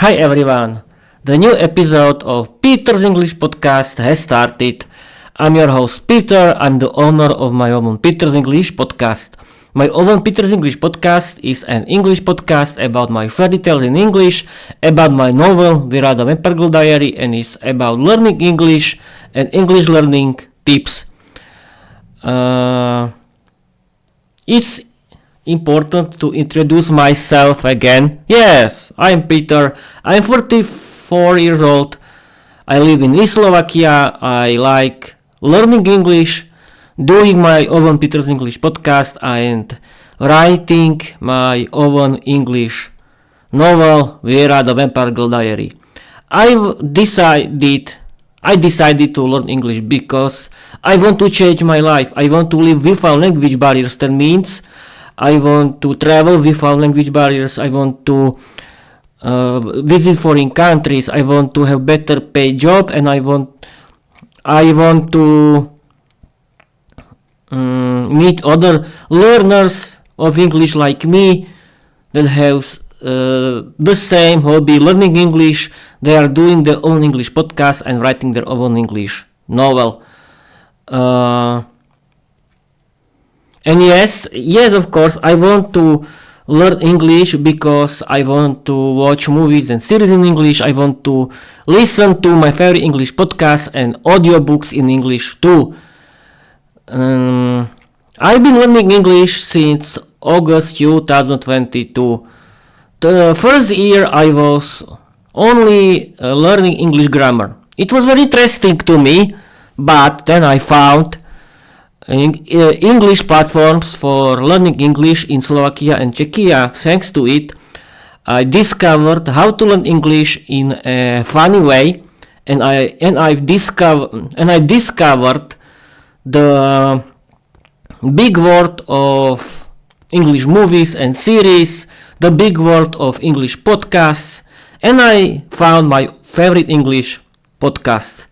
Hi everyone! The new episode of Peter's English podcast has started. I'm your host Peter. I'm the owner of my own Peter's English podcast. My own Peter's English podcast is an English podcast about my fairy tales in English, about my novel Viera the Vampire Girl Diary, and is about learning English and English learning tips. It's important to introduce myself again. Yes, I'm Peter. I'm 44 years old. I live in Slovakia. I like learning English, doing my own Peter's English podcast, and writing my own English novel Viera the Vampire Girl Diary. I decided to learn English because I want to change my life. I want to live without language barriers. That means I want to travel without language barriers. I want to visit foreign countries. I want to have better paid job, and I want to meet other learners of English like me that have the same hobby, learning English. They are doing their own English podcast and writing their own English novel. And yes, of course, I want to learn English because I want to watch movies and series in English. I want to listen to my favorite English podcasts and audiobooks in English too. I've been learning English since August 2022. The first year I was only learning English grammar. It was very interesting to me, but then I found English platforms for learning English in Slovakia and Czechia. Thanks to it, I discovered how to learn English in a funny way, and I discovered the big world of English movies and series, the big world of English podcasts, and I found my favorite English podcast.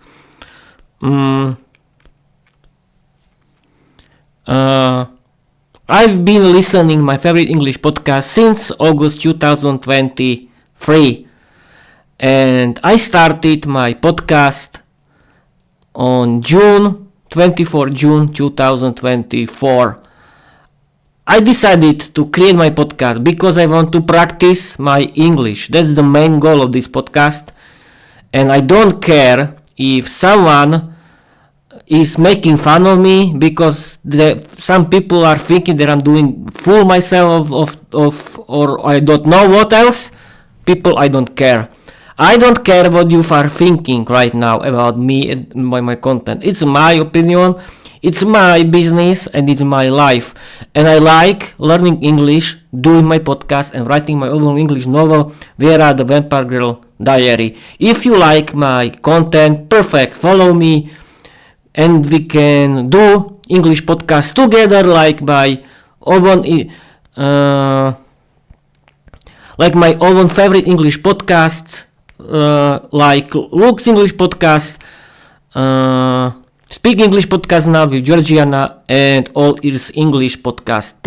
I've been listening my favorite English podcast since August 2023, and I started my podcast on June 2024. I decided to create my podcast because I want to practice my English. That's the main goal of this podcast, and I don't care if someone is making fun of me because some people are thinking that I'm doing fool myself of or I don't know what else. People, I don't care. I don't care what you are thinking right now about me and my content. It's my opinion, it's my business, and it's my life. And I like learning English, doing my podcast, and writing my own English novel, Viera the Vampire Girl Diary. If you like my content, perfect, follow me. And we can do English podcast together, like my own favorite English podcast, like Luke's English podcast, Speak English podcast now with Georgiana, and All Ears English podcast.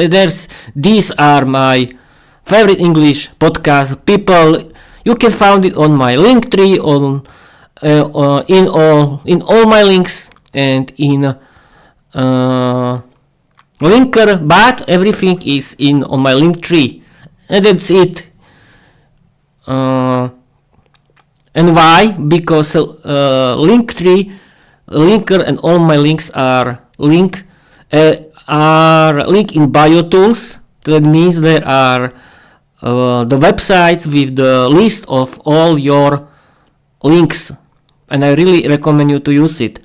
These are my favorite English podcast. People, you can find it on my link tree, in all my links. And in Linker, but everything is on my link tree, and that's it. And why? Because Linktree, Linker, and all my links are link in bio tools. That means there are the websites with the list of all your links, and I really recommend you to use it.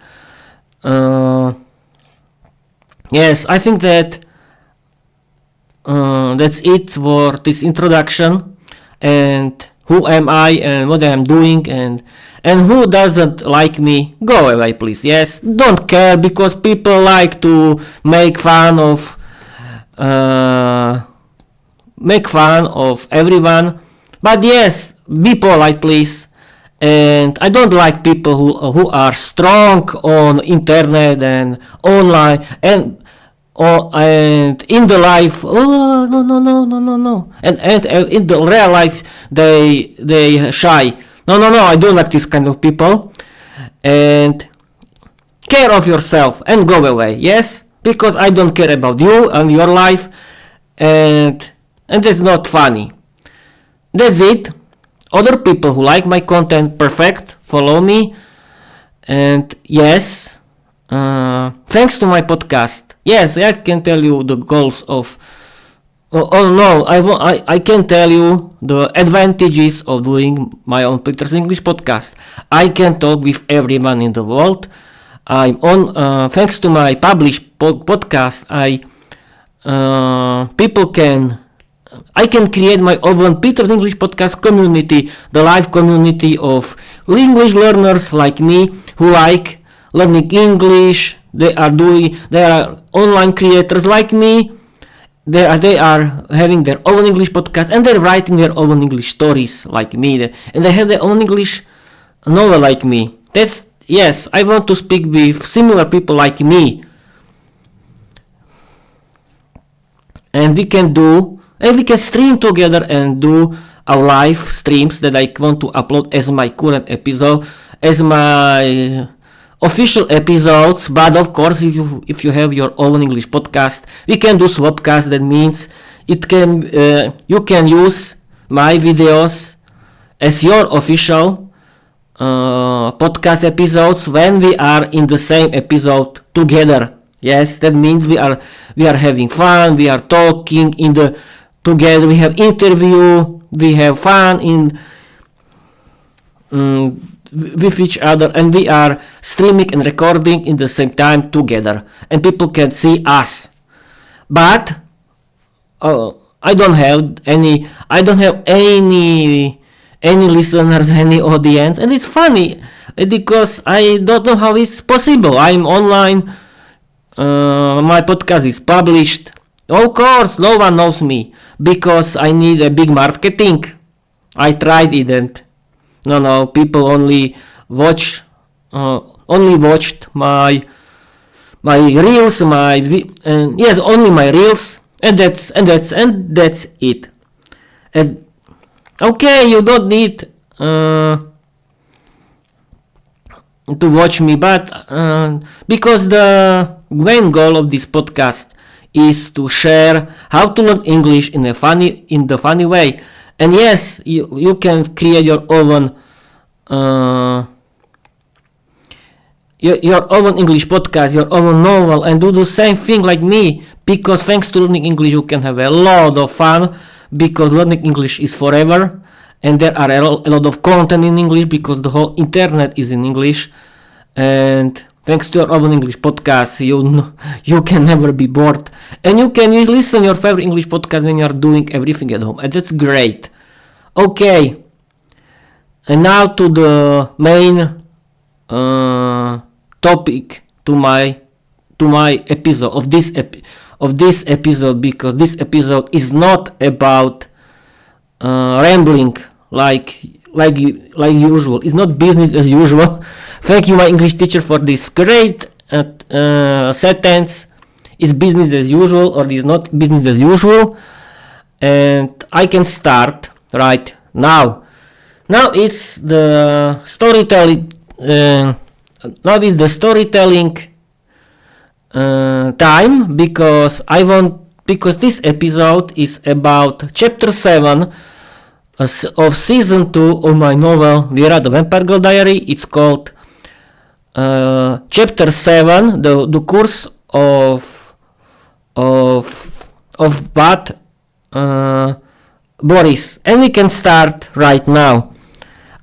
Yes, I think that that's it for this introduction, and who am I and what I am doing, and who doesn't like me, go away please. Yes, don't care, because people like to make fun of everyone, but yes, be polite please. And I don't like people who are strong on internet and online, and and in the life, oh no, and in the real life they shy. No, I don't like this kind of people. And care of yourself and go away. Yes, because I don't care about you and your life, and that's not funny. That's it. Other people who like my content, perfect, follow me. And yes, thanks to my podcast, yes, I can tell you the goals of. Oh no, I can tell you the advantages of doing my own Peter's English podcast. I can talk with everyone in the world. I'm on thanks to my published podcast. I can create my own Peter's English podcast community, the live community of English learners like me who like learning English. They are online creators like me. They are having their own English podcast and they're writing their own English stories like me, and they have their own English novel like me. Yes, I want to speak with similar people like me, and we can stream together and do our live streams that I want to upload as my current episode, as my official episodes. But of course, if you have your own English podcast, we can do swapcast. That means you can use my videos as your official podcast episodes when we are in the same episode together. Yes, that means we are having fun, we are talking together, we have interview, we have fun with each other, and we are streaming and recording in the same time together, and people can see us. But I don't have any listeners, any audience, and it's funny because I don't know how it's possible. I'm online, my podcast is published. Of course, no one knows me because I need a big marketing. I tried it, and no, people only watched my reels, only my reels, and that's it. And okay, you don't need to watch me, but because the main goal of this podcast is to share how to learn English in the funny way. And yes, you can create your own English podcast, your own novel, and do the same thing like me, because thanks to learning English you can have a lot of fun, because learning English is forever, and there are a lot of content in English because the whole internet is in English. And thanks to your own English podcast, you can never be bored, and you can listen your favorite English podcast when you are doing everything at home, and that's great. Okay, and now to the main topic to my episode of this episode, because this episode is not about rambling like usual. It's not business as usual. Thank you, my English teacher, for this great sentence. Is business as usual or is not business as usual? And I can start right now. Now it's the storytelling. Time, because this episode is about chapter 7 of season 2 of my novel Viera, the Vampire Girl Diary. It's called chapter 7, the Curse of Bat Boris, and we can start right now.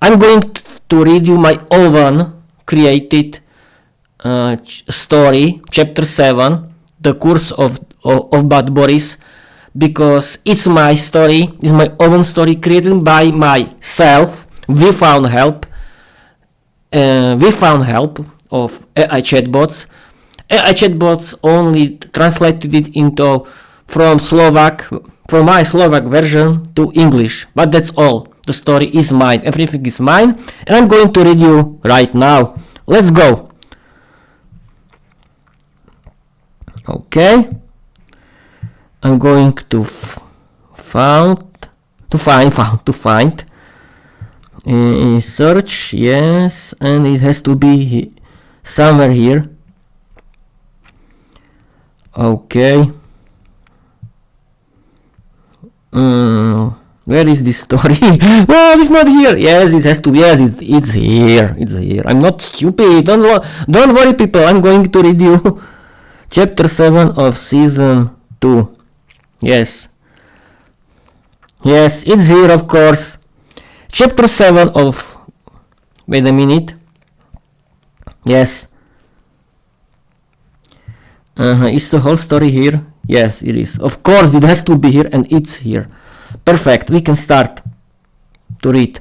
I'm going to read you my own created story, chapter 7, the Curse of Bat Boris, because it's my story, it's my own story created by myself. We found help of AI chatbots. AI chatbots only translated it from my Slovak version to English, but that's all. The story is mine, everything is mine, and I'm going to read you right now. Let's go. Okay, I'm going to find search, yes, and it has to be somewhere here. Okay. Where is this story? Oh, it's not here. Yes, it has to be. Yes, it's here. It's here. I'm not stupid. Don't worry, people. I'm going to read you chapter 7 of season 2. Yes. Yes, it's here, of course. Chapter 7 of... Wait a minute. Yes. Is the whole story here? Yes, it is. Of course, it has to be here, and it's here. Perfect. We can start to read.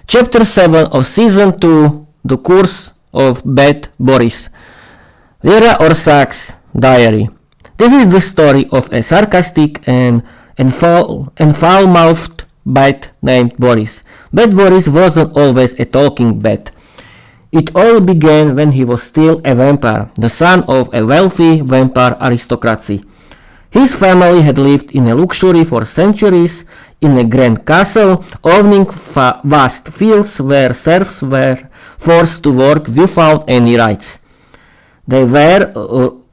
Chapter 7 of season 2, The Curse of Bat Boris. Viera or Sax diary. This is the story of a sarcastic and foul-mouthed bat named Boris. Bat Boris wasn't always a talking bat. It all began when he was still a vampire, the son of a wealthy vampire aristocracy. His family had lived in a luxury for centuries in a grand castle, owning vast fields where serfs were forced to work without any rights. They were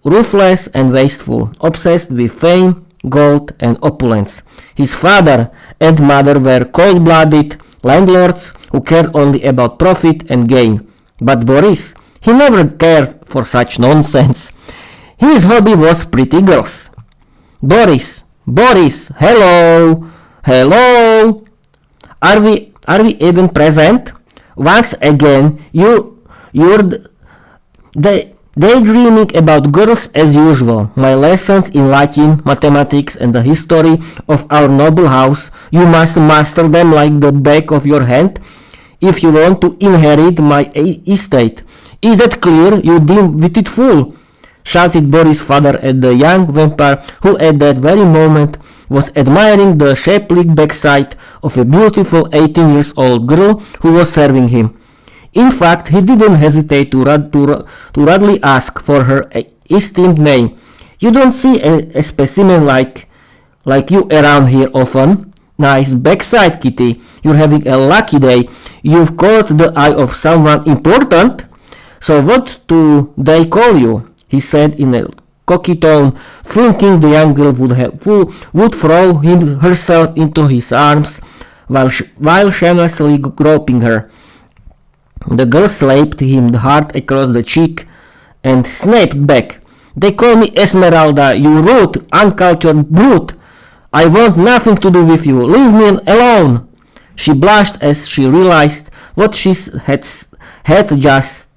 ruthless and wasteful, obsessed with fame, gold, and opulence. His father and mother were cold-blooded landlords who cared only about profit and gain. But Boris, he never cared for such nonsense. His hobby was pretty girls. Boris, hello, hello. Are we even present? Once again, you're daydreaming about girls as usual. My lessons in Latin, mathematics, and the history of our noble house, you must master them like the back of your hand if you want to inherit my estate. Is that clear, you dim-witted fool? Shouted Boris' father at the young vampire, who at that very moment was admiring the shapely backside of a beautiful 18-year-old girl who was serving him. In fact, he didn't hesitate to rudely ask for her esteemed name. You don't see a specimen like you around here often. Nice backside, Kitty. You're having a lucky day. You've caught the eye of someone important. So what do they call you? He said in a cocky tone, thinking the young girl would throw herself into his arms while shamelessly groping her. The girl slapped him hard across the cheek and snapped back. They call me Esmeralda, you rude, uncultured brute. I want nothing to do with you. Leave me alone. She blushed as she realized what she had just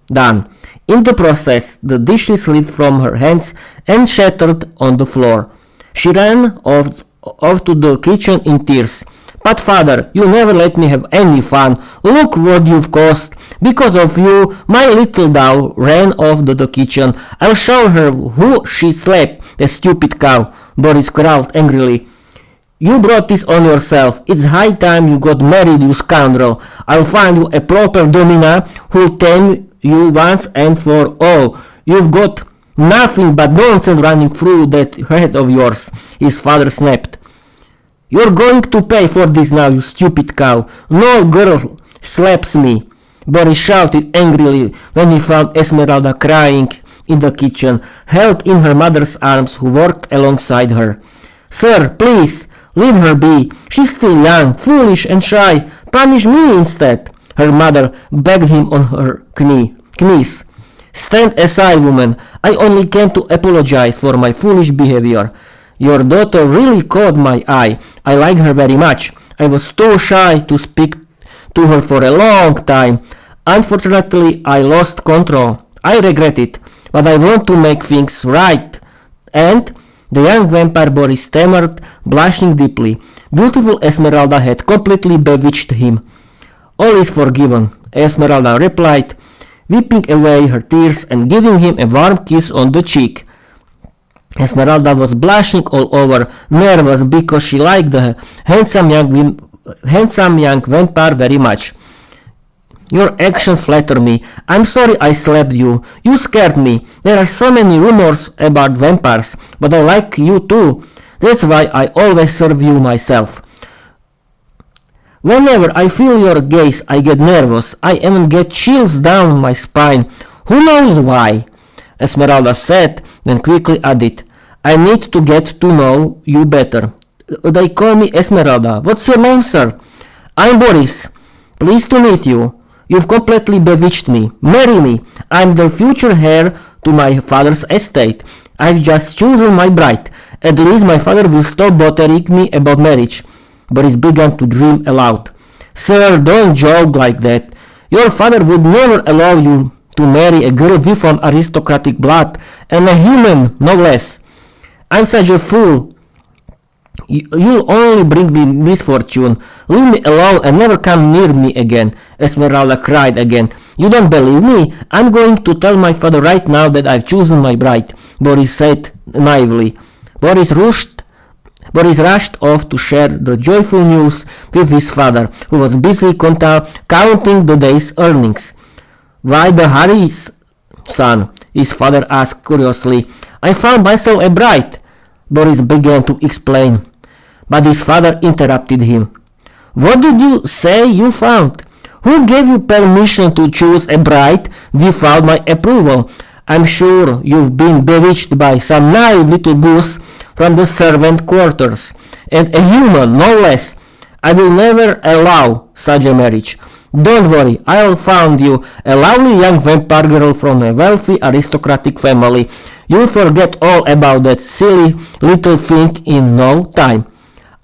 done. In the process, the dishes slipped from her hands and shattered on the floor. She ran off to the kitchen in tears. But father, you never let me have any fun. Look what you've caused. Because of you, my little doll ran off to the kitchen. I'll show her who she slapped, the stupid cow. Boris growled angrily. You brought this on yourself. It's high time you got married, you scoundrel. I'll find you a proper domina who'll tame you once and for all. You've got nothing but nonsense running through that head of yours, his father snapped. You're going to pay for this now, you stupid cow. No girl slaps me. Boris shouted angrily when he found Esmeralda crying in the kitchen, held in her mother's arms who worked alongside her. Sir, please, leave her be. She's still young, foolish and shy. Punish me instead. Her mother begged him on her knees. Stand aside, woman. I only came to apologize for my foolish behavior. Your daughter really caught my eye. I like her very much. I was too shy to speak to her for a long time. Unfortunately, I lost control. I regret it, but I want to make things right. And the young vampire Boris stammered, blushing deeply. Beautiful Esmeralda had completely bewitched him. All is forgiven, Esmeralda replied, wiping away her tears and giving him a warm kiss on the cheek. Esmeralda was blushing all over, nervous because she liked the handsome young vampire very much. Your actions flatter me. I'm sorry I slapped you. You scared me. There are so many rumors about vampires, but I like you too. That's why I always serve you myself. Whenever I feel your gaze, I get nervous. I even get chills down my spine. Who knows why? Esmeralda said, then quickly added, I need to get to know you better. They call me Esmeralda. What's your name, sir? I'm Boris. Pleased to meet you. You've completely bewitched me. Marry me. I'm the future heir to my father's estate. I've just chosen my bride. At least my father will stop bothering me about marriage. Boris began to dream aloud. Sir, don't joke like that. Your father would never allow you to marry a girl from aristocratic blood, and a human, no less. I'm such a fool. You'll only bring me misfortune. Leave me alone and never come near me again. Esmeralda cried again. You don't believe me? I'm going to tell my father right now that I've chosen my bride, Boris said naively. Boris rushed off to share the joyful news with his father, who was busy counting the day's earnings. Why the hurry, son? His father asked curiously. I found myself a bride. Boris began to explain, but his father interrupted him. What did you say you found? Who gave you permission to choose a bride without my approval? I'm sure you've been bewitched by some naive little goose from the servant quarters, and a human, no less. I will never allow such a marriage. Don't worry, I'll find you a lovely young vampire girl from a wealthy aristocratic family. You'll forget all about that silly little thing in no time.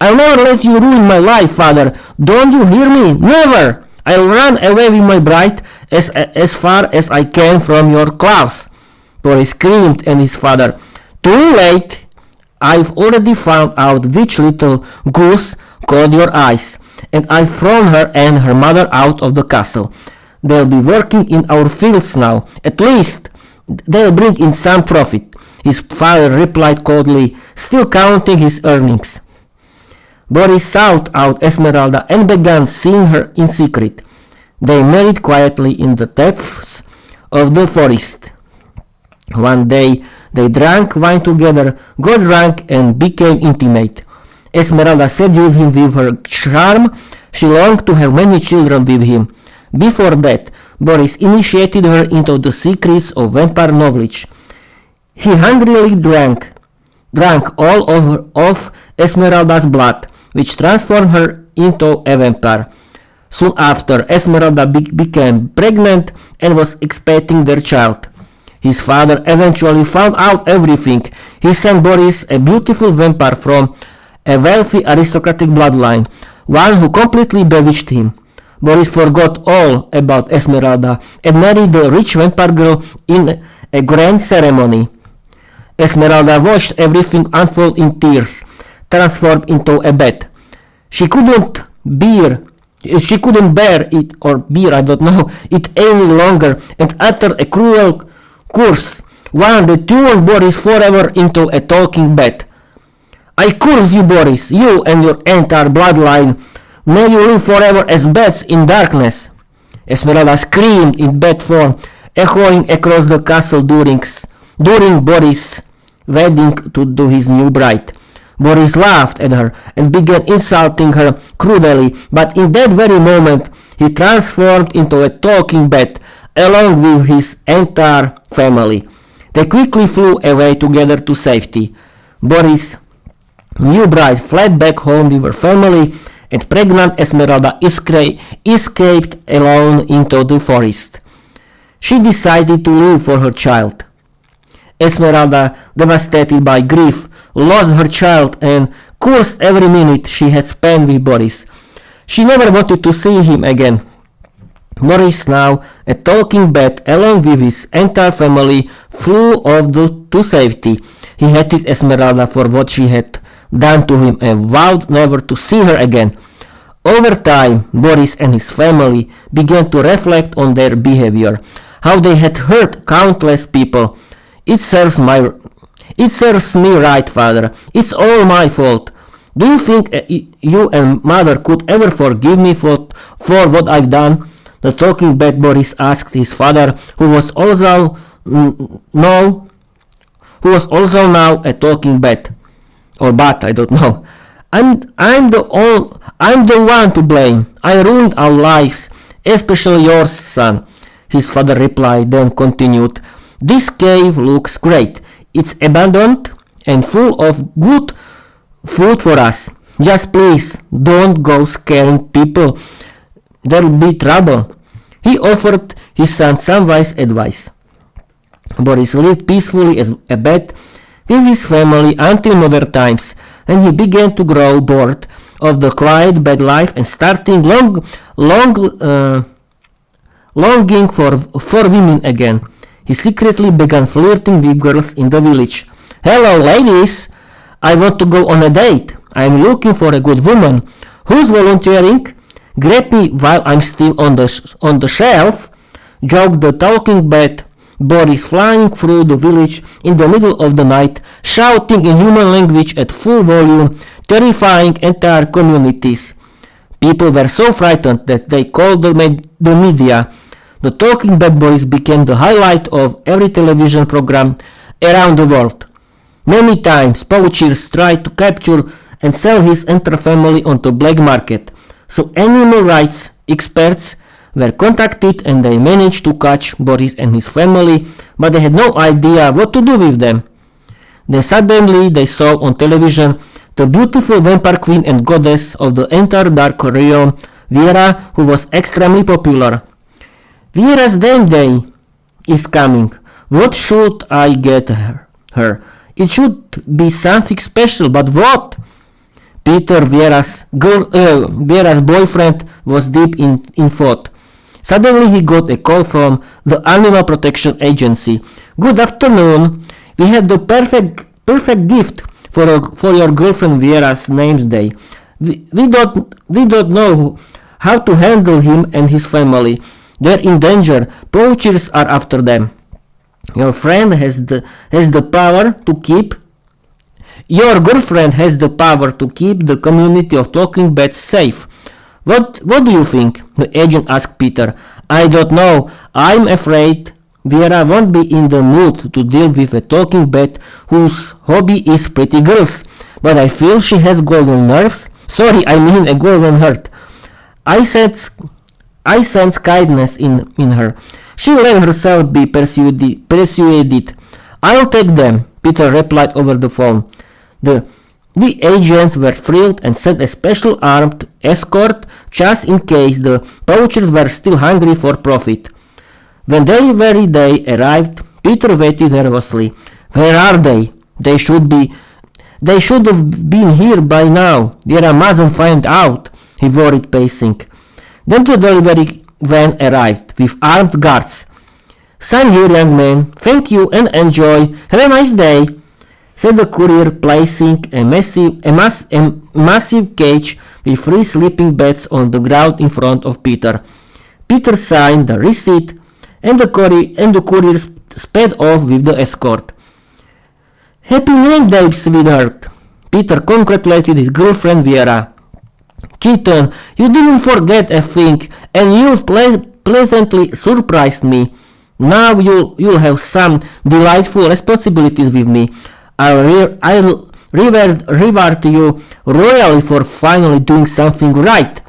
I'll never let you ruin my life, father. Don't you hear me? Never! I'll run away with my bride as far as I can from your claws. Boris screamed, and his father, Too late! I've already found out which little goose caught your eyes, and I've thrown her and her mother out of the castle. They'll be working in our fields now. At least they'll bring in some profit, his father replied coldly, still counting his earnings. Boris sought out Esmeralda and began seeing her in secret. They married quietly in the depths of the forest. One day they drank wine together, got drunk, and became intimate. Esmeralda seduced him with her charm. She longed to have many children with him. Before that, Boris initiated her into the secrets of vampire knowledge. He hungrily drank all of Esmeralda's blood, which transformed her into a vampire. Soon after, Esmeralda became pregnant and was expecting their child. His father eventually found out everything. He sent Boris a beautiful vampire from a wealthy aristocratic bloodline, one who completely bewitched him. Boris forgot all about Esmeralda and married the rich vampire girl in a grand ceremony. Esmeralda watched everything unfold in tears, transformed into a bat. She couldn't bear it any longer, and uttered a cruel curse, one that turned Boris forever into a talking bat. I curse you, Boris, you and your entire bloodline. May you live forever as bats in darkness. Esmeralda screamed in bat form, echoing across the castle during Boris' wedding to his new bride. Boris laughed at her and began insulting her cruelly, but in that very moment he transformed into a talking bat along with his entire family. They quickly flew away together to safety. Boris' new bride fled back home with her family, and pregnant Esmeralda escaped alone into the forest. She decided to live for her child. Esmeralda, devastated by grief, lost her child and cursed every minute she had spent with Boris. She never wanted to see him again. Boris, now a talking bat, along with his entire family, flew off to safety. He hated Esmeralda for what she had done to him and vowed never to see her again. Over time, Boris and his family began to reflect on their behavior, how they had hurt countless people. It serves me right, father. It's all my fault. Do you think you and mother could ever forgive me for what I've done? The talking bat Boris asked his father, who was also now a talking bat. Or but, I don't know. I'm the one to blame. I ruined our lives, especially yours, son, his father replied, then continued. This cave looks great. It's abandoned and full of good food for us. Just please, don't go scaring people. There'll be trouble. He offered his son some wise advice. Boris lived peacefully as a bat with his family until modern times, and he began to grow bored of the quiet bad life and starting longing for women again. He secretly began flirting with girls in the village. Hello, ladies! I want to go on a date. I'm looking for a good woman. Who's volunteering? Grab me while I'm still on the shelf, joked the talking bat Boris, flying through the village in the middle of the night, shouting in human language at full volume, terrifying entire communities. People were so frightened that they called the media. The talking bat Boris became the highlight of every television program around the world. Many times poachers tried to capture and sell his entire family onto black market, so animal rights experts were contacted and they managed to catch Boris and his family, but they had no idea what to do with them. Then suddenly they saw on television the beautiful vampire queen and goddess of the entire dark realm, Viera, who was extremely popular. Viera's damn day is coming. What should I get her? It should be something special, but what? Peter, Viera's boyfriend, was deep in thought. Suddenly he got a call from the Animal Protection Agency. Good afternoon. We have the perfect gift for your girlfriend Viera's name's day. We don't know how to handle him and his family. They're in danger. Poachers are after them. Your girlfriend has the power to keep the community of talking bats safe. What do you think? The agent asked Peter. I don't know. I'm afraid Viera won't be in the mood to deal with a talking bat whose hobby is pretty girls. But I feel she has golden nerves. Sorry, I mean a golden heart. I sense kindness in her. She'll let herself be persuaded. I'll take them, Peter replied over the phone. The agents were thrilled and sent a special armed escort just in case the poachers were still hungry for profit. When delivery day arrived, Peter waited nervously. Where are they? They should have been here by now. Viera mustn't find out, he worried, pacing. Then the delivery van arrived with armed guards. Sign here, young man. Thank you and enjoy. Have a nice day, said the courier, placing a massive cage with 3 sleeping bats on the ground in front of Peter. Peter signed the receipt and the courier sped off with the escort. Happy name day, sweetheart. Peter congratulated his girlfriend Viera. Kitten, you didn't forget a thing, and you've pleasantly surprised me. Now you'll have some delightful responsibilities with me. I'll reward you royally for finally doing something right,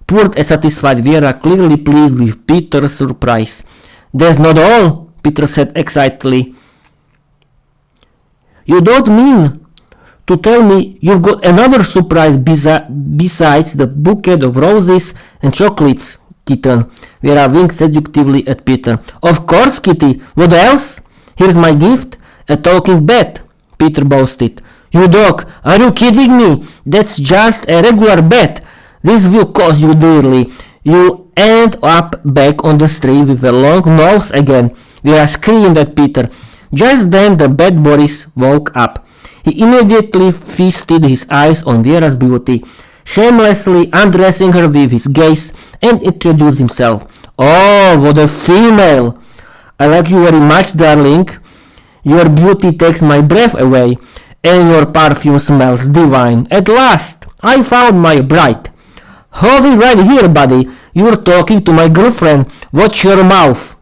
purred a satisfied Viera, clearly pleased with Peter's surprise. That's not all, Peter said excitedly. You don't mean to tell me you've got another surprise besides the bouquet of roses and chocolates, Kitten? Viera winked seductively at Peter. Of course, Kitty. What else? Here's my gift, a talking bat, Peter boasted. You dog, are you kidding me? That's just a regular bat. This will cost you dearly. You end up back on the street with a long nose again. Viera screamed at Peter. Just then the bat Boris woke up. He immediately feasted his eyes on Viera's beauty, shamelessly undressing her with his gaze, and introduced himself. Oh, what a female! I like you very much, darling. Your beauty takes my breath away, and your perfume smells divine. At last, I found my bride. Hold it right here, buddy. You're talking to my girlfriend. Watch your mouth,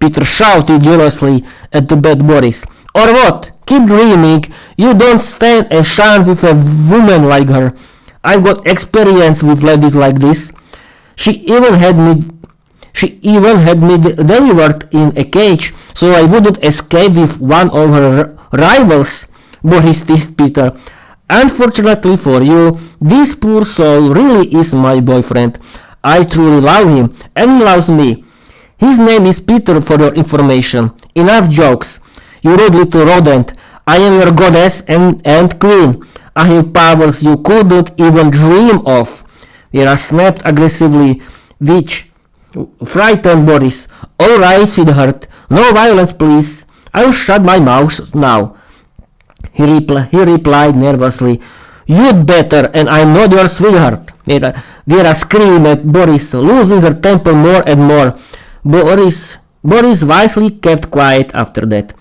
Peter shouted jealously at the bad Boris. Or what? Keep dreaming. You don't stand a chance with a woman like her. I've got experience with ladies like this. She even had me delivered in a cage, so I wouldn't escape with one of her rivals, Boris teased Peter. Unfortunately for you, this poor soul really is my boyfriend. I truly love him, and he loves me. His name is Peter, for your information. Enough jokes. You rude little rodent. I am your goddess and queen. I have powers you couldn't even dream of. Viera snapped aggressively, which frightened Boris. All right, sweetheart. No violence, please. I'll shut my mouth now. He replied nervously. You'd better, and I'm not your sweetheart. Viera screamed at Boris, losing her temper more and more. Boris wisely kept quiet after that.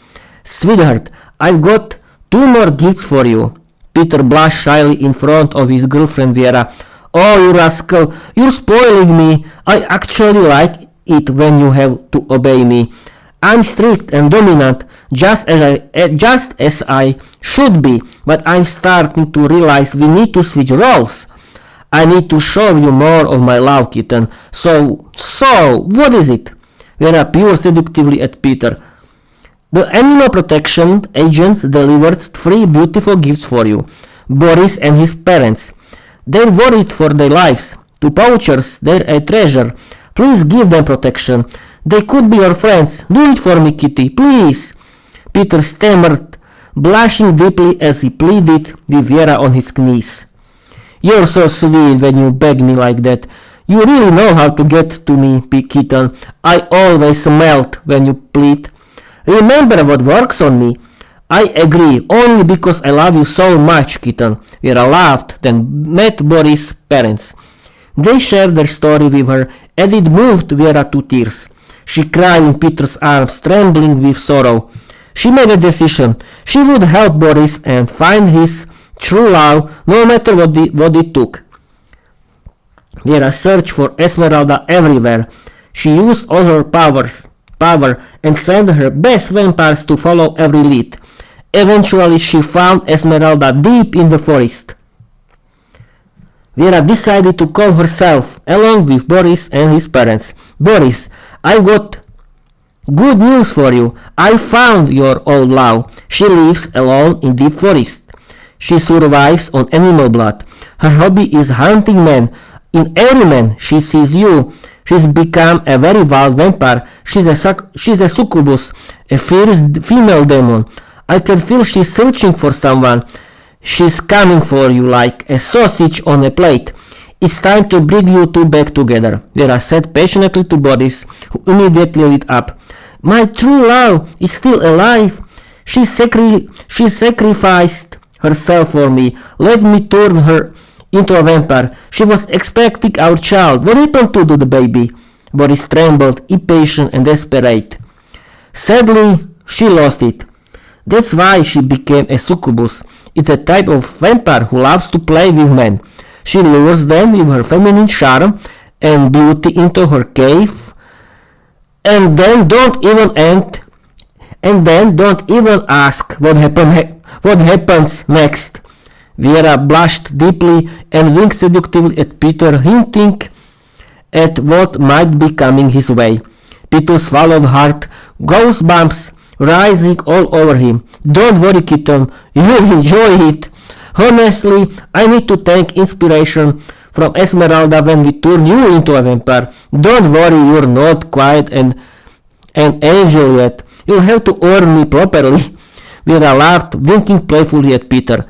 Sweetheart, I've got 2 more gifts for you. Peter blushed shyly in front of his girlfriend Viera. Oh, you rascal, you're spoiling me. I actually like it when you have to obey me. I'm strict and dominant, just as I should be, but I'm starting to realize we need to switch roles. I need to show you more of my love, kitten. So, what is it? Viera peered seductively at Peter. The animal protection agents delivered 3 beautiful gifts for you. Boris and his parents. They're worried for their lives. To poachers, they're a treasure. Please give them protection. They could be your friends. Do it for me, Kitty, please. Peter stammered, blushing deeply as he pleaded with Viera on his knees. You're so sweet when you beg me like that. You really know how to get to me, kitten. I always melt when you plead. Remember what works on me. I agree, only because I love you so much, kitten. Viera laughed, then met Boris' parents. They shared their story with her, and it moved Viera to tears. She cried in Peter's arms, trembling with sorrow. She made a decision. She would help Boris and find his true love, no matter what it took. Viera searched for Esmeralda everywhere. She used all her power and sent her best vampires to follow every lead. Eventually she found Esmeralda deep in the forest. Viera decided to call herself, along with Boris and his parents. Boris, I've got good news for you. I found your old love. She lives alone in deep forest. She survives on animal blood. Her hobby is hunting men. In every man she sees you. She's become a very wild vampire. She's a succubus, a fierce female demon. I can feel she's searching for someone. She's coming for you like a sausage on a plate. It's time to bring you two back together, Viera said passionately to Boris, who immediately lit up. My true love is still alive. She sacrificed herself for me. Let me turn her into a vampire. She was expecting our child. What happened to the baby? Boris trembled, impatient and desperate. Sadly, she lost it. That's why she became a succubus. It's a type of vampire who loves to play with men. She lures them with her feminine charm and beauty into her cave, and then don't even ask what happens next. Viera blushed deeply and winked seductively at Peter, hinting at what might be coming his way. Peter swallowed hard, goosebumps rising all over him. Don't worry, kitten, you'll enjoy it. Honestly, I need to take inspiration from Esmeralda when we turn you into a vampire. Don't worry, you're not quite an angel yet. You'll have to earn me properly. Viera laughed, winking playfully at Peter.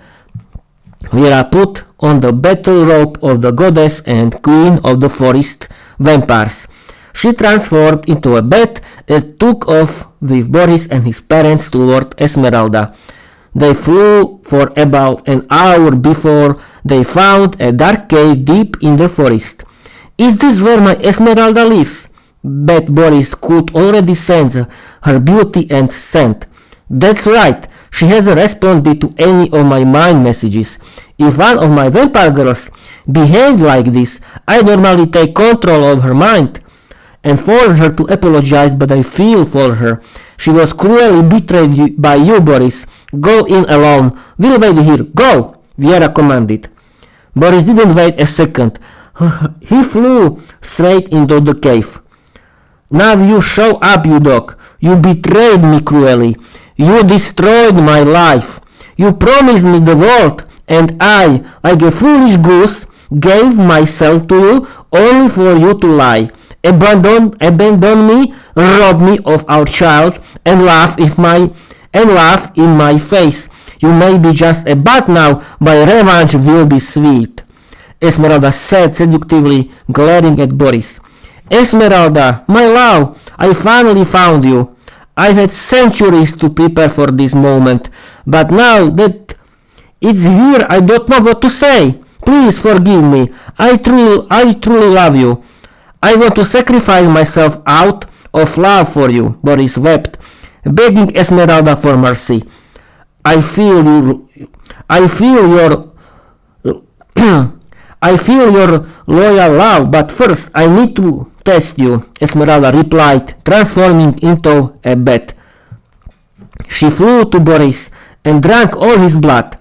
Viera put on the battle robe of the goddess and queen of the forest vampires. She transformed into a bat and took off with Boris and his parents toward Esmeralda. They flew for about an hour before they found a dark cave deep in the forest. Is this where my Esmeralda lives? Bat Boris could already sense her beauty and scent. That's right, she hasn't responded to any of my mind messages. If one of my vampire girls behaved like this, I normally take control of her mind. and force her to apologize, but I feel for her. She was cruelly betrayed by you, Boris. Go in alone. We'll wait here. Go! Viera commanded. Boris didn't wait a second. He flew straight into the cave. Now you show up, you dog. You betrayed me cruelly. You destroyed my life. You promised me the world, and I, like a foolish goose, gave myself to you only for you to lie. Abandon me, rob me of our child, and laugh in my face. You may be just a bat now, but revenge will be sweet. Esmeralda said seductively, glaring at Boris. Esmeralda, my love, I finally found you. I've had centuries to prepare for this moment, but now that it's here, I don't know what to say. Please forgive me. I truly love you. I want to sacrifice myself out of love for you, Boris wept, begging Esmeralda for mercy. I feel your loyal love, but first I need to test you, Esmeralda replied, transforming into a bat. She flew to Boris and drank all his blood.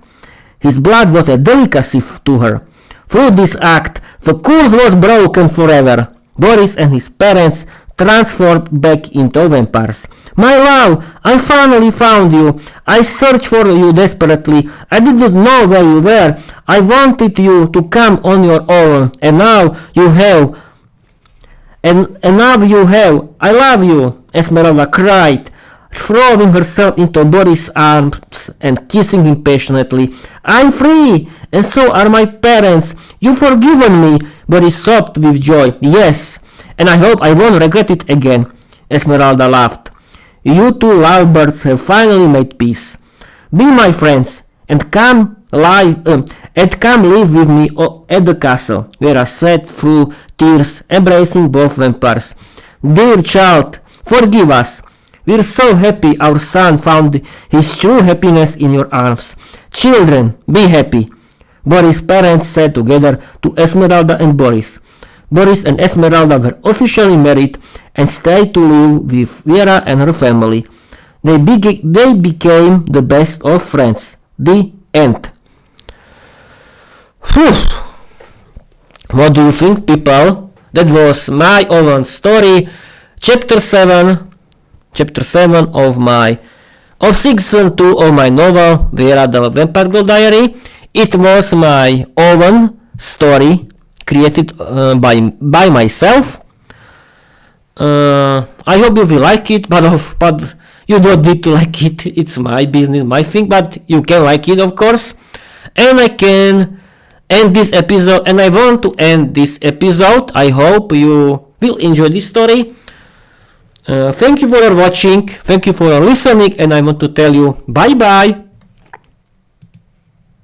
His blood was a delicacy to her. Through this act, the curse was broken forever. Boris and his parents transformed back into vampires. My love, I finally found you. I searched for you desperately. I didn't know where you were. I wanted you to come on your own, and now you have. And now you have. I love you, Esmeralda cried, throwing herself into Boris' arms and kissing him passionately. I'm free, and so are my parents. You've forgiven me. Boris sobbed with joy. Yes, and I hope I won't regret it again. Esmeralda laughed. You two lovebirds have finally made peace. Be my friends and come live with me at the castle, Viera said through tears, embracing both vampires. Dear child, forgive us. We're so happy our son found his true happiness in your arms. Children, be happy. Boris' parents said together to Esmeralda and Boris. Boris and Esmeralda were officially married and stayed to live with Viera and her family. They became the best of friends. The end. Whew. What do you think, people? That was my own story. Chapter 7 of season 2 of my novel Viera the Vampire Girl Diary. It was my own story created by myself. I hope you will like it, but you don't need to like it. It's my business, my thing, but you can like it, of course. And I can end this episode, and I want to end this episode. I hope you will enjoy this story. Thank you for watching, thank you for listening, and I want to tell you bye bye.